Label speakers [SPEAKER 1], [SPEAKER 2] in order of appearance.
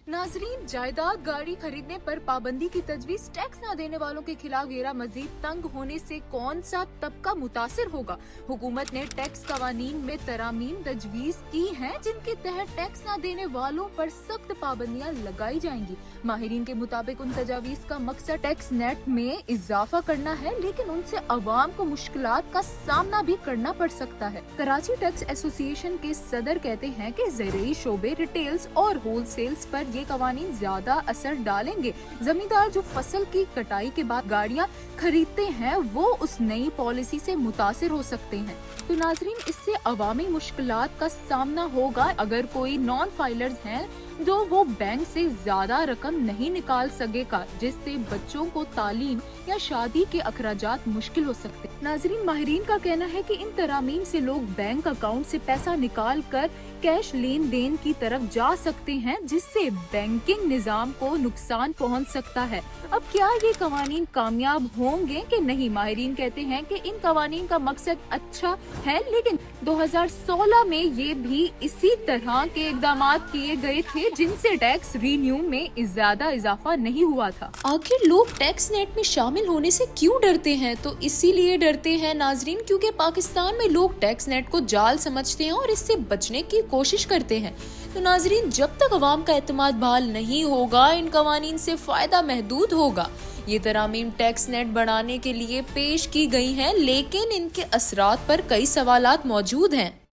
[SPEAKER 1] नाजरीन, जायदाद गाड़ी खरीदने पर पाबंदी की तजवीज, टैक्स न देने वालों के खिलाफ घेरा मजीद तंग होने से कौन सा तबका मुतासिर होगा। हुकूमत ने टैक्स कवानीन में तरामीम तजवीज की हैं, जिनके तहत टैक्स न देने वालों पर सख्त पाबंदियां लगाई जाएंगी। माहिरीन के मुताबिक उन तजावीज का मकसद टैक्स नेट में इजाफा करना है, लेकिन उनसे अवाम को मुश्किलात का सामना भी करना पड़ सकता है। कराची टैक्स एसोसिएशन के सदर कहते हैं कि ज़राई शोबे, रिटेल्स और होलसेल्स पर ये कवानीन ज्यादा असर डालेंगे। जमींदार जो फसल की कटाई के बाद गाड़ियां खरीदते हैं, वो उस नई पॉलिसी से मुतासिर हो सकते हैं। तो नाजरीन, इससे अवामी मुश्किलात का सामना होगा। अगर कोई नॉन फाइलर्स हैं जो वो बैंक से ज्यादा रकम नहीं निकाल सकेगा, जिससे बच्चों को तालीम या शादी के अखराजात मुश्किल हो सकते हैं। नाजरीन, माहिरीन का कहना है कि इन तरामीम से लोग बैंक अकाउंट से पैसा निकाल कर कैश लेन देन की तरफ जा सकते हैं, जिससे बैंकिंग निजाम को नुकसान पहुंच सकता है। अब क्या ये कवानीन कामयाब होंगे कि नहीं? माहिरीन कहते हैं कि इन कवानीन का मकसद अच्छा है, लेकिन 2016 में ये भी इसी तरह के इकदाम किए गए थे, जिनसे टैक्स रिन्यू में ज्यादा इजाफा नहीं हुआ था।
[SPEAKER 2] आखिर लोग टैक्स नेट में शामिल होने से क्यों डरते हैं? तो इसीलिए डरते हैं नाजरीन, क्योंकि पाकिस्तान में लोग टैक्स नेट को जाल समझते हैं और इससे बचने की कोशिश करते हैं। तो नाजरीन, जब तक अवाम का एतमाद बहाल नहीं होगा, इन कवानीन से फायदा महदूद होगा। ये तरामीम टैक्स नेट बढ़ाने के लिए पेश की गई हैं, लेकिन इनके असरात पर कई सवालात मौजूद हैं।